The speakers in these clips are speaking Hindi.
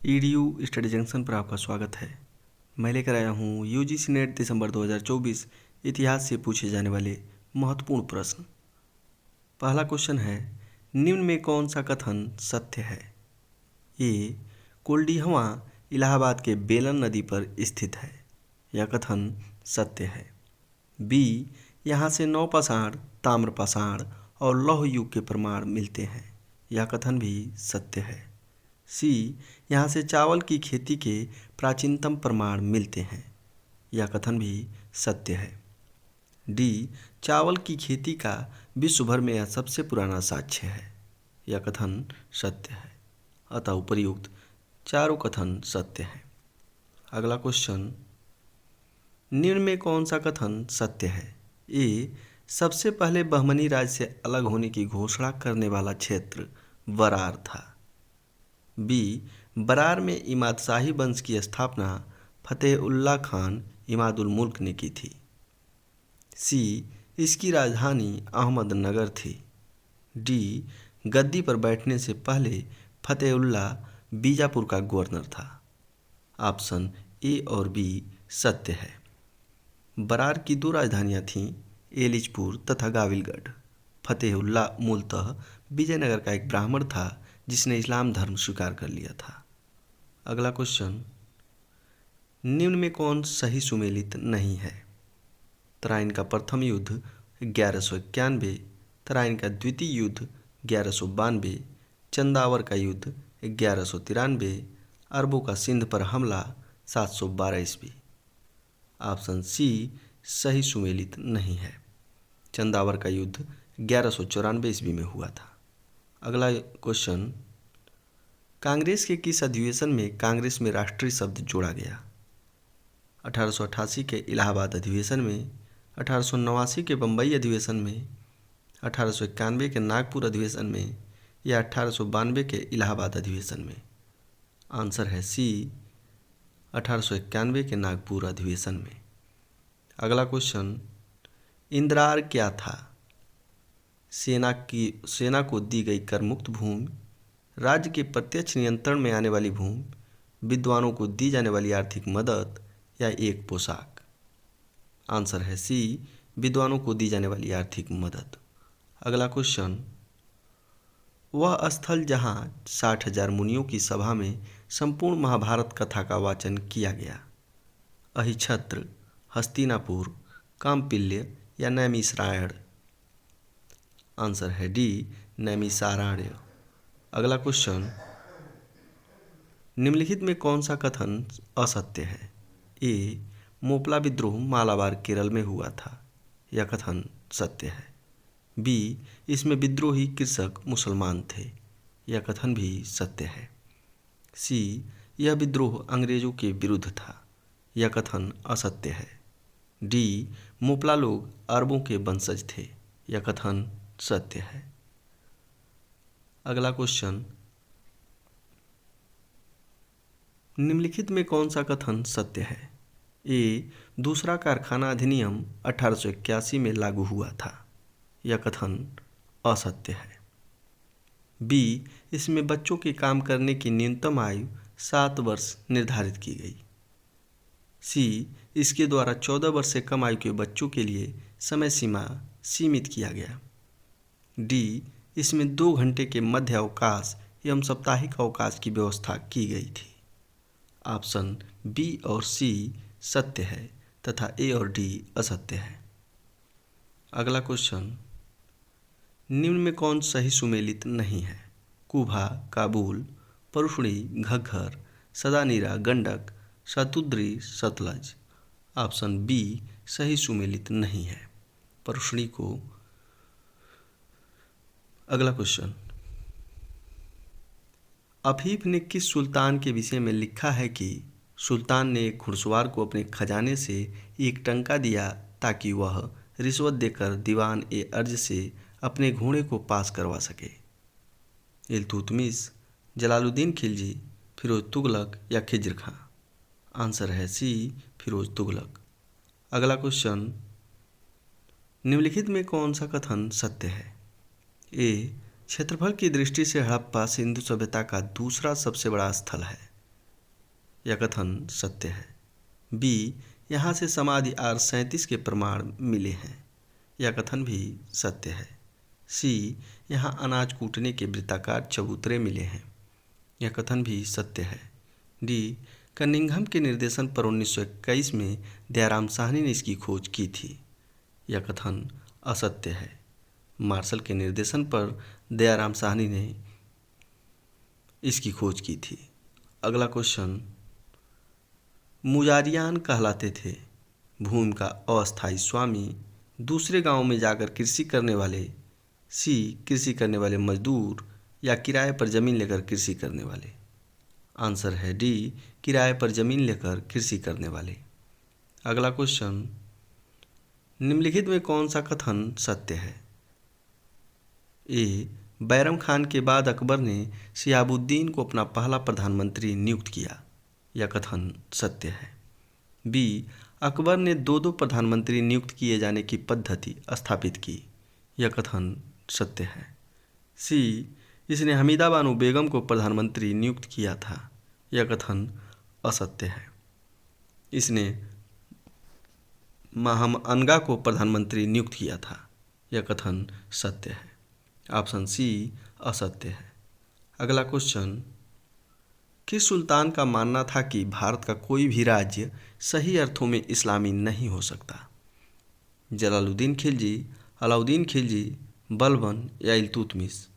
ईडीयू स्टडी जंक्शन पर आपका स्वागत है। मैं लेकर आया हूँ यूजीसी नेट दिसंबर 2024 इतिहास से पूछे जाने वाले महत्वपूर्ण प्रश्न। पहला क्वेश्चन है, निम्न में कौन सा कथन सत्य है? ए, कोल्डिहवा इलाहाबाद के बेलन नदी पर स्थित है। यह कथन सत्य है। बी, यहाँ से नवपाषाण, ताम्रपाषाण और लौह युग के प्रमाण मिलते हैं। यह कथन भी सत्य है। सी, यहाँ से चावल की खेती के प्राचीनतम प्रमाण मिलते हैं। यह कथन भी सत्य है। डी, चावल की खेती का विश्व भर में यह सबसे पुराना साक्ष्य है। यह कथन सत्य है। अतः उपर्युक्त चारों कथन सत्य हैं। अगला क्वेश्चन, निम्न में कौन सा कथन सत्य है? ए, सबसे पहले बहमनी राज्य से अलग होने की घोषणा करने वाला क्षेत्र बरार था। बी, बरार में इमादशाही वंश की स्थापना फतेहुल्लाह खान इमादुल मुल्क ने की थी। सी, इसकी राजधानी अहमदनगर थी। डी, गद्दी पर बैठने से पहले फतेहुल्लाह बीजापुर का गवर्नर था। ऑप्शन ए और बी सत्य है। बरार की दो राजधानियाँ थीं, एलिचपुर तथा गाविलगढ़। फतेहुल्लाह मूलतः विजयनगर का एक ब्राह्मण था जिसने इस्लाम धर्म स्वीकार कर लिया था। अगला क्वेश्चन, निम्न में कौन सही सुमेलित नहीं है? तराइन का प्रथम युद्ध 1191, तराइन का द्वितीय युद्ध 1192, चंदावर का युद्ध 1193, अरबों का सिंध पर हमला 712 ईस्वी। ऑप्शन सी सही सुमेलित नहीं है। चंदावर का युद्ध 1194 ईस्वी में हुआ था। अगला क्वेश्चन, कांग्रेस के किस अधिवेशन में कांग्रेस में राष्ट्रीय शब्द जोड़ा गया? 1888 के इलाहाबाद अधिवेशन में, 1889 के बम्बई अधिवेशन में, 1891 के नागपुर अधिवेशन में या 1892 के इलाहाबाद अधिवेशन में? आंसर है सी, 1891 के नागपुर अधिवेशन में। अगला क्वेश्चन, इंद्रार क्या था? सेना को दी गई कर मुक्त भूमि, राज्य के प्रत्यक्ष नियंत्रण में आने वाली भूमि, विद्वानों को दी जाने वाली आर्थिक मदद या एक पोशाक? आंसर है सी, विद्वानों को दी जाने वाली आर्थिक मदद। अगला क्वेश्चन, वह स्थल जहां 60,000 मुनियों की सभा में संपूर्ण महाभारत कथा का वाचन किया गया, अहिछत्र, हस्तिनापुर, काम्पिल्य या नैमिषारण्य? आंसर है डी, नैमिषारण्य। अगला क्वेश्चन, निम्नलिखित में कौन सा कथन असत्य है? ए, मोपला विद्रोह मालाबार केरल में हुआ था। यह कथन सत्य है। बी, इसमें विद्रोही कृषक मुसलमान थे। यह कथन भी सत्य है। सी, यह विद्रोह अंग्रेजों के विरुद्ध था। यह कथन असत्य है। डी, मोपला लोग अरबों के वंशज थे। यह कथन सत्य है। अगला क्वेश्चन, निम्नलिखित में कौन सा कथन सत्य है? ए, दूसरा कारखाना अधिनियम 1881 में लागू हुआ था। यह कथन असत्य है। बी, इसमें बच्चों के काम करने की न्यूनतम आयु 7 वर्ष निर्धारित की गई। सी, इसके द्वारा 14 वर्ष से कम आयु के बच्चों के लिए समय सीमा सीमित किया गया। डी, इसमें 2 घंटे के मध्य अवकाश एवं साप्ताहिक अवकाश की व्यवस्था की गई थी। ऑप्शन बी और सी सत्य है तथा ए और डी असत्य है। अगला क्वेश्चन, निम्न में कौन सही सुमेलित नहीं है? कुभा, काबुल, परुष्णी, घग्घर, सदानीरा, गंडक, शतुद्री, सतलज? ऑप्शन बी सही सुमेलित नहीं है, परुष्णी को। अगला क्वेश्चन, अफीफ ने किस सुल्तान के विषय में लिखा है कि सुल्तान ने एक घुड़सवार को अपने खजाने से एक टंका दिया ताकि वह रिश्वत देकर दीवान ए अर्ज से अपने घोड़े को पास करवा सके? इल्तुतमिश, जलालुद्दीन खिलजी, फिरोज तुगलक या खिज्र खां? आंसर है सी, फिरोज तुगलक। अगला क्वेश्चन, निम्नलिखित में कौन सा कथन सत्य है? ए, क्षेत्रफल की दृष्टि से हड़प्पा सिंधु सभ्यता का दूसरा सबसे बड़ा स्थल है। यह कथन सत्य है। बी, यहाँ से समाधि R37 के प्रमाण मिले हैं। यह कथन भी सत्य है। सी, यहाँ अनाज कूटने के वृत्ताकार चबूतरे मिले हैं। यह कथन भी सत्य है। डी, कनिंघम के निर्देशन पर 1921 में दयाराम साहनी ने इसकी खोज की थी। यह कथन असत्य है। मार्शल के निर्देशन पर दयाराम साहनी ने इसकी खोज की थी। अगला क्वेश्चन, मुजारियान कहलाते थे भूमि का अस्थायी स्वामी, दूसरे गांव में जाकर कृषि करने वाले। सी, कृषि करने वाले मजदूर, या किराए पर जमीन लेकर कृषि करने वाले। आंसर है डी, किराए पर जमीन लेकर कृषि करने वाले। अगला क्वेश्चन, निम्नलिखित में कौन सा कथन सत्य है? ए, बैरम खान के बाद अकबर ने शिहाबुद्दीन को अपना पहला प्रधानमंत्री नियुक्त किया। यह कथन सत्य है। बी, अकबर ने दो प्रधानमंत्री नियुक्त किए जाने की पद्धति स्थापित की। यह कथन सत्य है। सी, इसने हमीदा बानो बेगम को प्रधानमंत्री नियुक्त किया था। यह कथन असत्य है। इसने माहम अनगा को प्रधानमंत्री नियुक्त किया था। यह कथन सत्य है। ऑप्शन सी असत्य है। अगला क्वेश्चन, किस सुल्तान का मानना था कि भारत का कोई भी राज्य सही अर्थों में इस्लामी नहीं हो सकता? जलालुद्दीन खिलजी, अलाउद्दीन खिलजी, बलबन या इल्तुतमिश?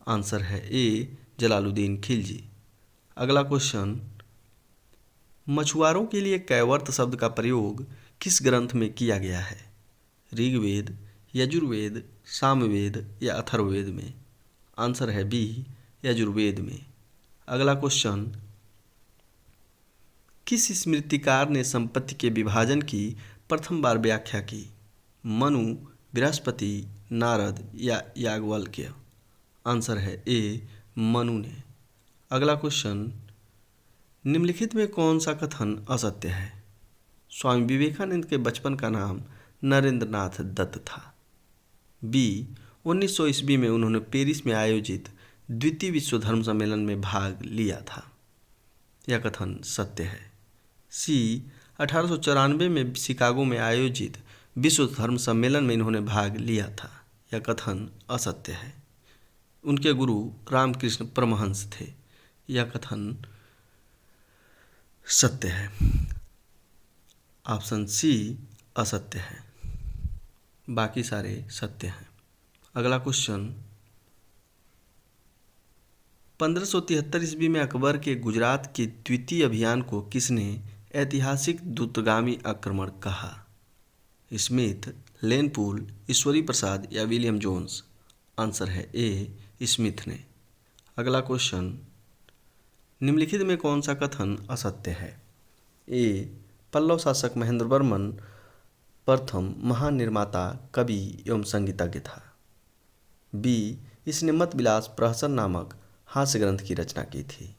आंसर है ए, जलालुद्दीन खिलजी। अगला क्वेश्चन, मछुआरों के लिए कैवर्त शब्द का प्रयोग किस ग्रंथ में किया गया है? ऋग्वेद, यजुर्वेद, सामवेद या अथर्ववेद में? आंसर है बी, यजुर्वेद में। अगला क्वेश्चन, किस स्मृतिकार ने संपत्ति के विभाजन की प्रथम बार व्याख्या की? मनु, बृहस्पति, नारद या याज्ञवल्क्य? आंसर है ए, मनु ने। अगला क्वेश्चन, निम्नलिखित में कौन सा कथन असत्य है? स्वामी विवेकानंद के बचपन का नाम नरेंद्र नाथ दत्त था। बी, 1900 ईस्वी में उन्होंने पेरिस में आयोजित द्वितीय विश्व धर्म सम्मेलन में भाग लिया था। यह कथन सत्य है। सी, 1894 में शिकागो में आयोजित विश्व धर्म सम्मेलन में इन्होंने भाग लिया था। यह कथन असत्य है। उनके गुरु रामकृष्ण परमहंस थे। यह कथन सत्य है। ऑप्शन सी असत्य है, बाकी सारे सत्य हैं। अगला क्वेश्चन, 1573 ईस्वी में अकबर के गुजरात के द्वितीय अभियान को किसने ऐतिहासिक द्रुतगामी आक्रमण कहा? स्मिथ, लेनपूल, ईश्वरी प्रसाद या विलियम जोन्स? आंसर है ए, स्मिथ ने। अगला क्वेश्चन, निम्नलिखित में कौन सा कथन असत्य है? ए, पल्लव शासक महेंद्र वर्मन प्रथम महान निर्माता, कवि एवं संगीतज्ञ था। बी, इसने मतविलास प्रहसन नामक हास्य ग्रंथ की रचना की थी।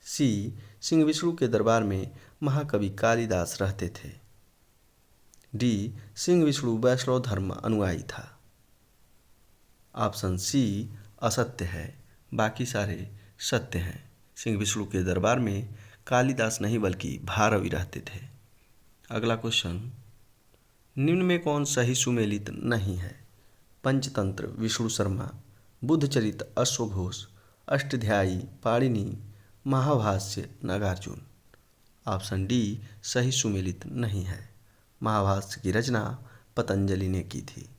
सी, सिंह विष्णु के दरबार में महाकवि कालिदास रहते थे। डी, सिंह विष्णु वैष्णव धर्म अनुयायी था। ऑप्शन सी असत्य है, बाकी सारे सत्य हैं। सिंह विष्णु के दरबार में कालिदास नहीं बल्कि भारवी रहते थे। अगला क्वेश्चन, निम्न में कौन सही सुमेलित नहीं है? पंचतंत्र विष्णु शर्मा, बुद्धचरित अश्वघोष, अष्टाध्यायी पाणिनि, महाभाष्य नागार्जुन? ऑप्शन डी सही सुमेलित नहीं है। महाभाष्य की रचना पतंजलि ने की थी।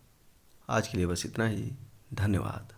आज के लिए बस इतना ही। धन्यवाद।